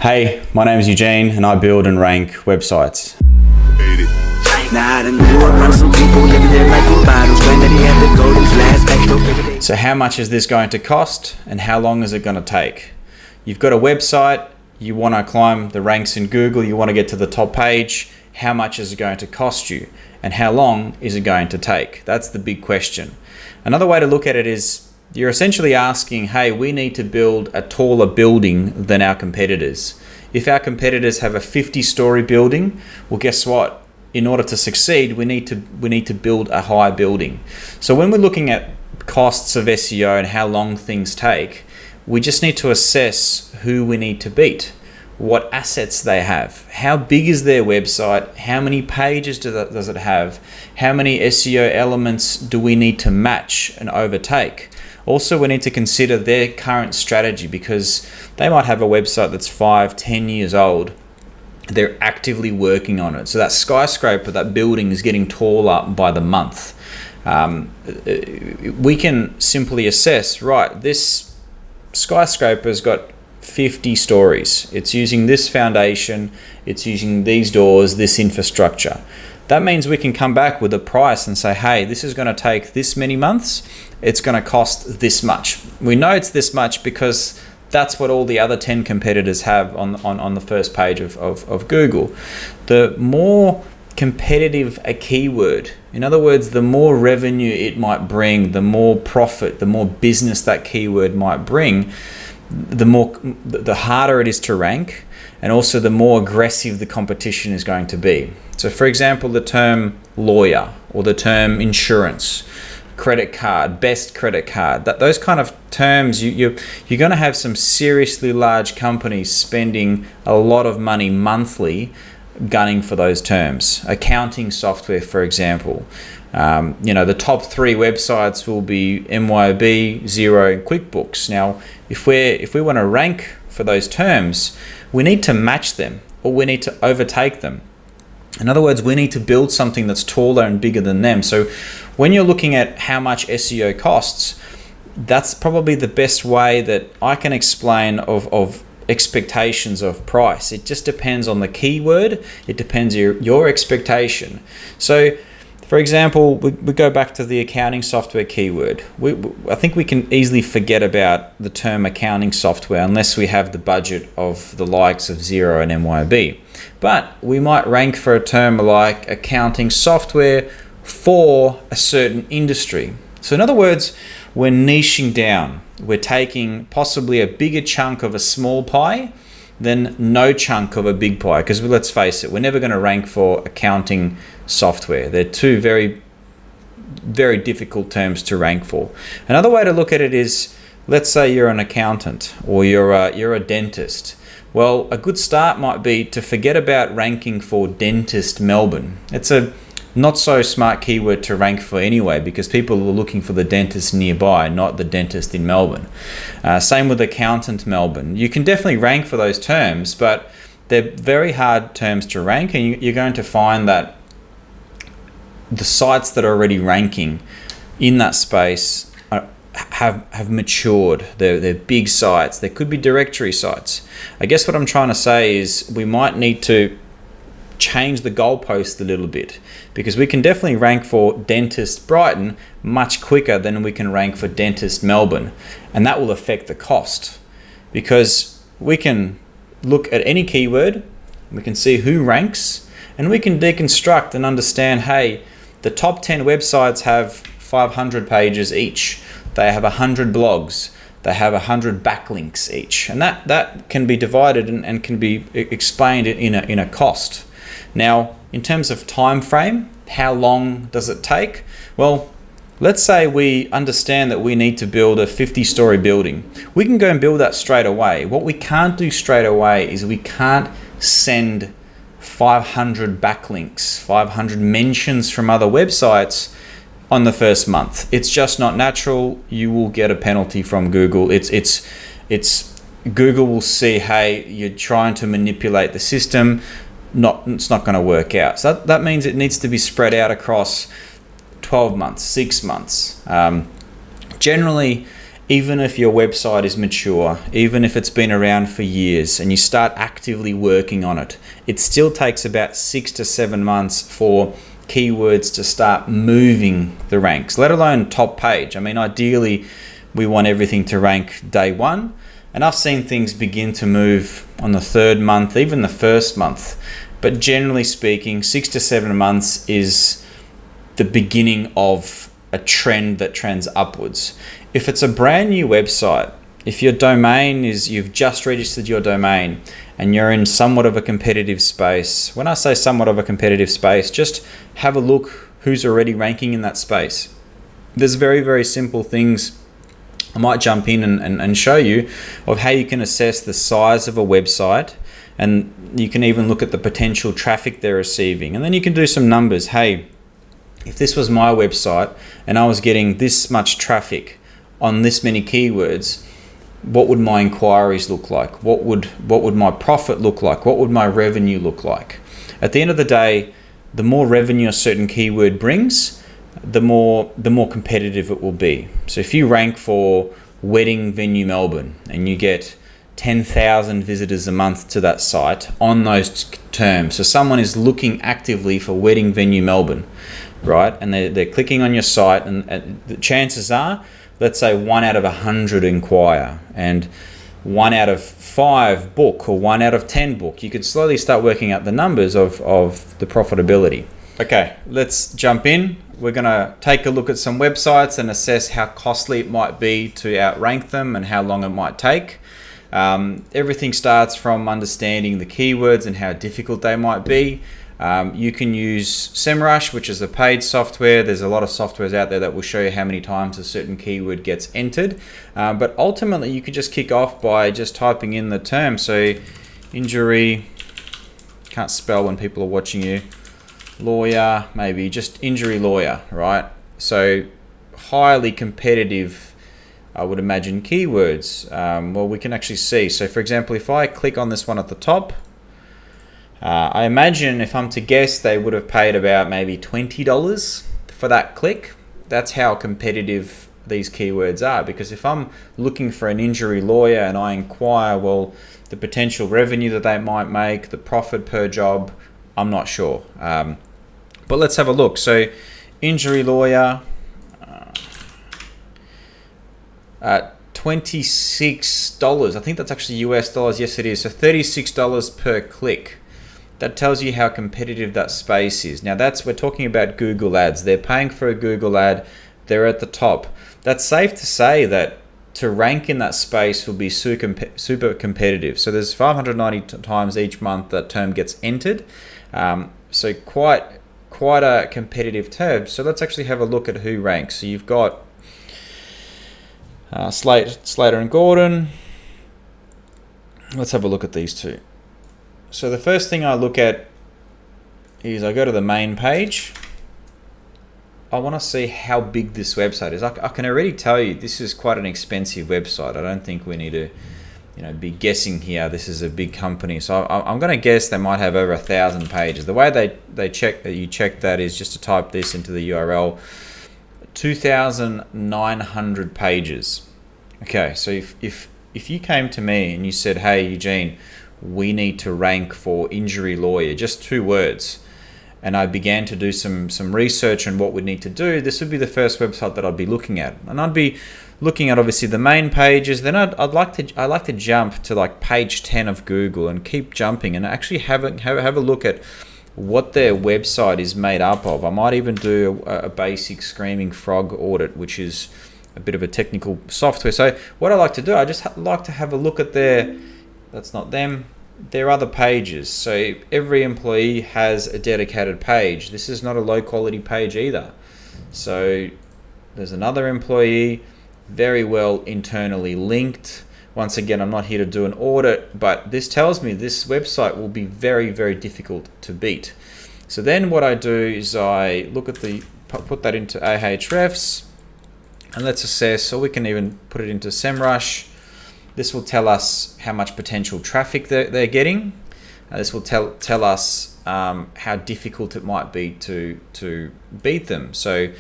Hey, my name is Eugene and I build and rank websites. So how much is this going to cost and how long is it going to take? You've got a website, you want to climb the ranks in Google, you want to get to the top page. How much is it going to cost you and how long is it going to take? That's the big question. Another way to look at it is you're essentially asking, hey, we need to build a taller building than our competitors. If our competitors have a 50-story building, well, guess what? In order to succeed, we need to build a high building. So when we're looking at costs of SEO and how long things take, we just need to assess who we need to beat, what assets they have, how big is their website, how many pages does it have, how many SEO elements do we need to match and overtake. Also, we need to consider their current strategy because they might have a website that's 5-10 years old. They're actively working on it. So that skyscraper, that building is getting taller by the month. We can simply assess, right, this skyscraper's got 50 stories. It's using this foundation, it's using these doors, this infrastructure. That means we can come back with a price and say, hey, this is going to take this many months. It's going to cost this much. We know it's this much because that's what all the other 10 competitors have on the first page of Google. The more competitive a keyword, in other words, the more revenue it might bring, the more profit, the more business that keyword might bring, the harder it is to rank, and also the more aggressive the competition is going to be. So for example, the term lawyer or the term insurance, credit card, best credit card, those kind of terms, you're going to have some seriously large companies spending a lot of money monthly gunning for those terms. Accounting software, for example, the top 3 websites will be MYOB, Xero, and QuickBooks. Now, if we want to rank for those terms, we need to match them or we need to overtake them. In other words, we need to build something that's taller and bigger than them. So when you're looking at how much SEO costs, that's probably the best way that I can explain of expectations of price. It just depends on the keyword. It depends your expectation. So for example, we go back to the accounting software keyword. I think we can easily forget about the term accounting software unless we have the budget of the likes of Xero and MYOB. But we might rank for a term like accounting software for a certain industry. So in other words, we're niching down. We're taking possibly a bigger chunk of a small pie than no chunk of a big pie. Because let's face it, we're never going to rank for accounting software. They're two very, very difficult terms to rank for. Another way to look at it is, let's say you're an accountant or you're a dentist. Well, a good start might be to forget about ranking for dentist Melbourne. It's a not so smart keyword to rank for anyway because people are looking for the dentist nearby, not the dentist in Melbourne. Same with accountant Melbourne. You can definitely rank for those terms, but they're very hard terms to rank, and you're going to find that the sites that are already ranking in that space have matured. They're big sites. They could be directory sites. I guess what I'm trying to say is we might need to change the goalpost a little bit because we can definitely rank for dentist Brighton much quicker than we can rank for dentist Melbourne, and that will affect the cost because we can look at any keyword, we can see who ranks, and we can deconstruct and understand, hey, the top 10 websites have 500 pages each. They have 100 blogs. They have 100 backlinks each. And that can be divided and can be explained in a cost. Now, in terms of time frame, how long does it take? Well, let's say we understand that we need to build a 50-story building. We can go and build that straight away. What we can't do straight away is we can't send 500 backlinks, 500 mentions from other websites on the first month. It's just not natural. You will get a penalty from Google. It's Google will see, hey, you're trying to manipulate the system. It's not going to work out. So that means it needs to be spread out across 12 months, 6 months. Generally, even if your website is mature, even if it's been around for years and you start actively working on it, it still takes about 6 to 7 months for keywords to start moving the ranks, let alone top page. I mean, ideally, we want everything to rank day one. And I've seen things begin to move on the 3rd month, even the 1st month. But generally speaking, 6 to 7 months is the beginning of a trend that trends upwards. If it's a brand new website, if your domain is, you've just registered your domain and you're in somewhat of a competitive space, when I say somewhat of a competitive space, just have a look who's already ranking in that space. There's very, very simple things I might jump in and show you of how you can assess the size of a website, and you can even look at the potential traffic they're receiving. And then you can do some numbers. Hey, if this was my website and I was getting this much traffic on this many keywords, what would my inquiries look like? What would my profit look like? What would my revenue look like? At the end of the day, the more revenue a certain keyword brings, the more competitive it will be. So if you rank for wedding venue Melbourne and you get 10,000 visitors a month to that site on those terms, so someone is looking actively for wedding venue Melbourne, right? And they're clicking on your site, and the chances are, let's say 1 out of 100 inquire, and 1 out of 5 book, or 1 out of 10 book. You could slowly start working out the numbers of the profitability. Okay, let's jump in. We're going to take a look at some websites and assess how costly it might be to outrank them and how long it might take. Everything starts from understanding the keywords and how difficult they might be. You can use SEMrush, which is a paid software. There's a lot of softwares out there that will show you how many times a certain keyword gets entered. But ultimately, you could just kick off by just typing in the term. So injury, can't spell when people are watching you. Lawyer, maybe just injury lawyer, right? So highly competitive, I would imagine, keywords. Well, we can actually see. So for example, if I click on this one at the top, I imagine, if I'm to guess, they would have paid about maybe $20 for that click. That's how competitive these keywords are. Because if I'm looking for an injury lawyer and I inquire, well, the potential revenue that they might make, the profit per job, I'm not sure. But let's have a look. So injury lawyer, $26. I think that's actually US dollars. Yes, it is. So $36 per click. That tells you how competitive that space is. Now we're talking about Google ads. They're paying for a Google ad. They're at the top. That's safe to say that to rank in that space will be super competitive. So there's 590 times each month that term gets entered. So quite a competitive term. So let's actually have a look at who ranks. So you've got Slater and Gordon. Let's have a look at these two. So the first thing I look at is I go to the main page. I want to see how big this website is. I can already tell you this is quite an expensive website. I don't think we need to be guessing here. This is a big company. So I'm going to guess they might have over 1,000 pages. The way they check that, you check that, is just to type this into the URL. 2,900 pages. Okay, so if you came to me and you said, hey, Eugene, we need to rank for injury lawyer, just 2 words, and I began to do some research on what we need to do, this would be the first website that I'd be looking at. And I'd be looking at obviously the main pages. Then I like to jump to like page 10 of Google and keep jumping and actually have a look at what their website is made up of. I might even do a basic Screaming Frog audit, which is a bit of a technical software. So what I like to do, I just like to have a look at that's not them, their other pages. So every employee has a dedicated page. This is not a low quality page either. So there's another employee, very well internally linked. Once again, I'm not here to do an audit, but this tells me this website will be very, very difficult to beat. So then what I do is I look at put that into Ahrefs, and let's assess, or we can even put it into SEMrush. This will tell us how much potential traffic they're getting. This will tell us how difficult it might be to beat them. So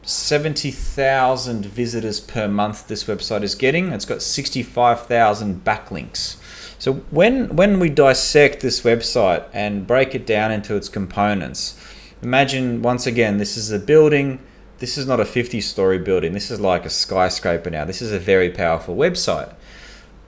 70,000 visitors per month this website is getting. It's got 65,000 backlinks. So when we dissect this website and break it down into its components, imagine once again, this is a building. This is not a 50-story building. This is like a skyscraper now. This is a very powerful website.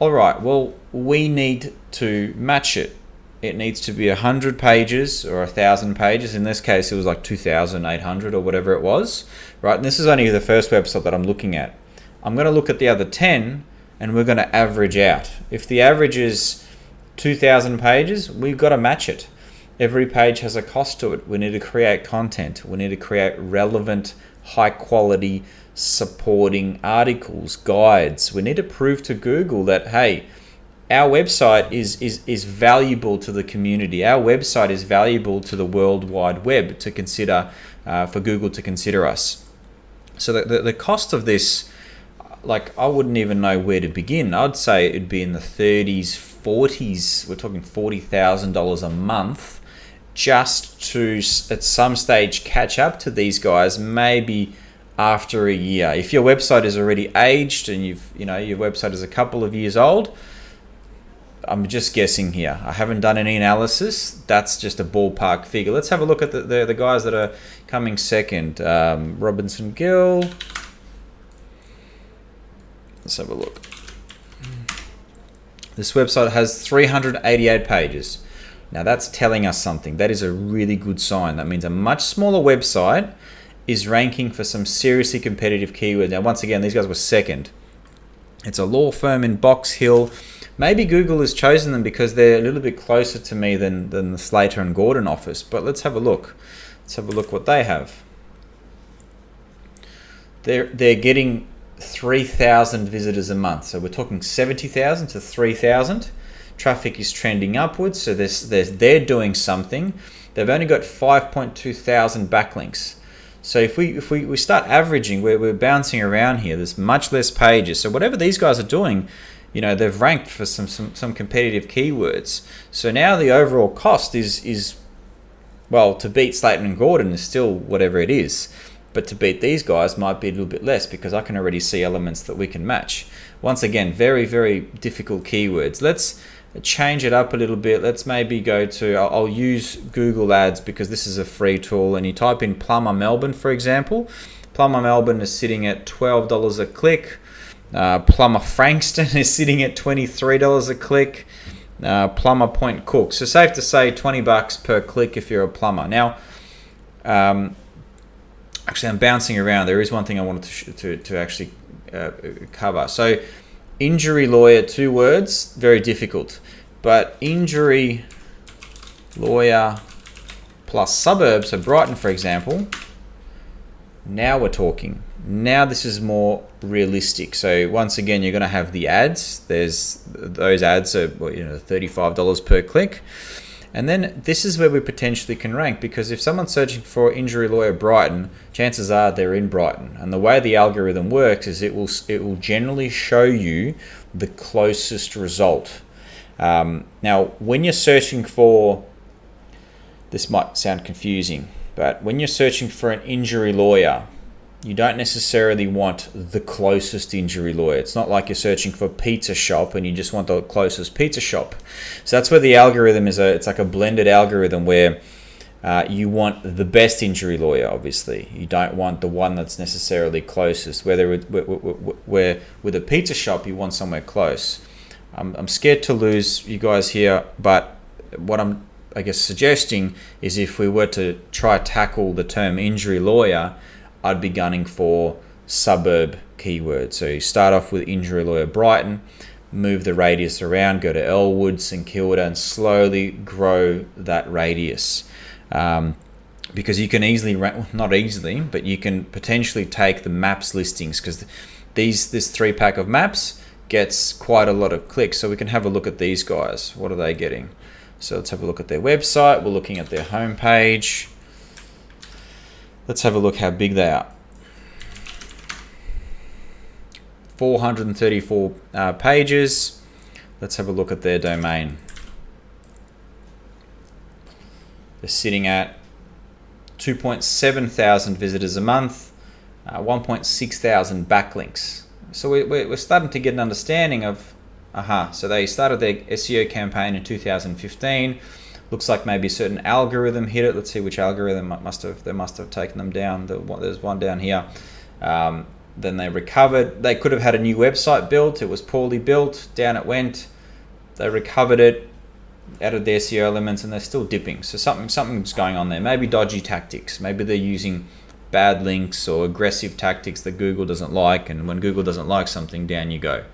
All right, well, we need to match it. It needs to be 100 pages or 1,000 pages. In this case, it was like 2,800 or whatever it was, right? And this is only the first website that I'm looking at. I'm going to look at the other 10 and we're going to average out. If the average is 2,000 pages, we've got to match it. Every page has a cost to it. We need to create content. We need to create relevant, high quality, supporting articles, guides. We need to prove to Google that, hey, our website is valuable to the community. Our website is valuable to the World Wide Web to consider, for Google to consider us. So the cost of this, like, I wouldn't even know where to begin. I'd say it'd be in the 30s, 40s. We're talking $40,000 a month just to, at some stage, catch up to these guys, maybe after a year. If your website is already aged and your website is a couple of years old, I'm just guessing here. I haven't done any analysis. That's just a ballpark figure. Let's have a look at the guys that are coming second. Robinson Gill. Let's have a look. This website has 388 pages. Now that's telling us something. That is a really good sign. That means a much smaller website is ranking for some seriously competitive keywords. Now, once again, these guys were second. It's a law firm in Box Hill. Maybe Google has chosen them because they're a little bit closer to me than the Slater and Gordon office. But let's have a look. Let's have a look what they have. They're getting 3,000 visitors a month. So we're talking 70,000 to 3,000. Traffic is trending upwards. So they're doing something. They've only got 5.2 thousand backlinks. So if we start averaging, we're bouncing around here. There's much less pages. So whatever these guys are doing, they've ranked for some competitive keywords. So now the overall cost is well, to beat Slayton and Gordon is still whatever it is. But to beat these guys might be a little bit less because I can already see elements that we can match. Once again, very, very difficult keywords. Let's change it up a little bit. Let's maybe go to, I'll use Google Ads because this is a free tool, and you type in Plumber Melbourne, for example. Plumber Melbourne is sitting at $12 a click. Plumber Frankston is sitting at $23 a click. Plumber Point Cook. So safe to say $20 per click if you're a plumber. Now, actually, I'm bouncing around. There is one thing I wanted to actually cover. So, injury lawyer, 2 words, very difficult. But injury lawyer plus suburb, so Brighton, for example, now we're talking. Now this is more realistic. So once again, you're going to have the ads. There's those ads are $35 per click. And then this is where we potentially can rank, because if someone's searching for injury lawyer Brighton, chances are they're in Brighton. And the way the algorithm works is it will generally show you the closest result. Now, when you're searching for, this might sound confusing, but when you're searching for an injury lawyer, you don't necessarily want the closest injury lawyer. It's not like you're searching for pizza shop and you just want the closest pizza shop. So that's where the algorithm it's like a blended algorithm where you want the best injury lawyer, obviously. You don't want the one that's necessarily closest. Where with a pizza shop, you want somewhere close. I'm scared to lose you guys here, but what I'm, suggesting is if we were to try tackle the term injury lawyer, I'd be gunning for suburb keywords. So you start off with injury lawyer Brighton, move the radius around, go to Elwood, St Kilda, and slowly grow that radius. Because you can not easily, but you can potentially take the maps listings, because this 3-pack of maps gets quite a lot of clicks. So we can have a look at these guys. What are they getting? So let's have a look at their website. We're looking at their homepage. Let's have a look how big they are. 434 pages. Let's have a look at their domain. They're sitting at 2.7 thousand visitors a month. 1.6 thousand backlinks. So we're starting to get an understanding of, so they started their SEO campaign in 2015. Looks like maybe a certain algorithm hit it. Let's see which algorithm they must have taken them down. There's one down here. Then they recovered. They could have had a new website built. It was poorly built. Down it went. They recovered it, added the SEO elements, and they're still dipping. So something's going on there. Maybe dodgy tactics. Maybe they're using bad links or aggressive tactics that Google doesn't like. And when Google doesn't like something, down you go.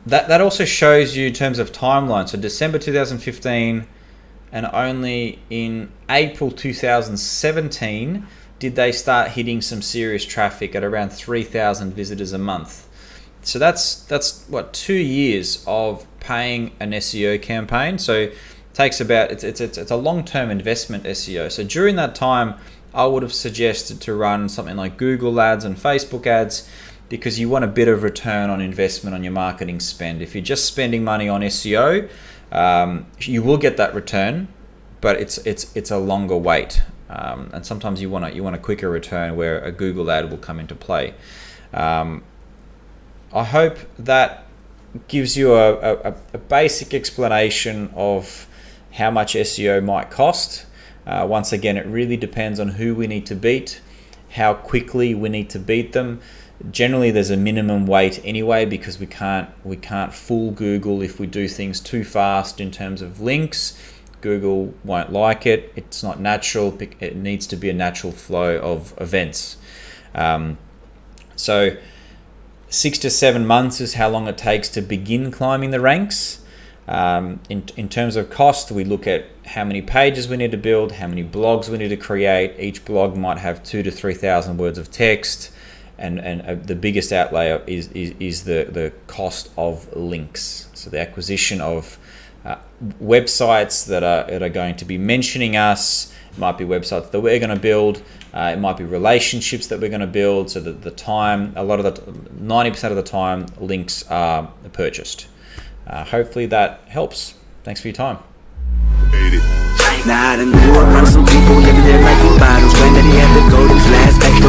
That also shows you in terms of timeline. So December 2015, and only in April 2017 did they start hitting some serious traffic at around 3,000 visitors a month. So that's what, 2 years of paying an SEO campaign. So it takes about, it's a long-term investment SEO. So during that time, I would have suggested to run something like Google ads and Facebook ads, because you want a bit of return on investment on your marketing spend. If you're just spending money on SEO, you will get that return, but it's a longer wait. And sometimes you want a quicker return where a Google ad will come into play. I hope that gives you a basic explanation of how much SEO might cost. Once again, it really depends on who we need to beat, how quickly we need to beat them. Generally, there's a minimum wait anyway, because we can't fool Google if we do things too fast in terms of links. Google won't like it. It's not natural. It needs to be a natural flow of events. So 6 to 7 months is how long it takes to begin climbing the ranks. In terms of cost, we look at how many pages we need to build, how many blogs we need to create. Each blog might have 2,000 to 3,000 words of text. And the biggest outlay is the cost of links. So the acquisition of websites that are going to be mentioning us. It might be websites that we're going to build. It might be relationships that we're going to build. So that the time, 90% of the time, links are purchased. Hopefully that helps. Thanks for your time. Now I done grew up around some people living their life in bottles, granddaddy had the golden flask.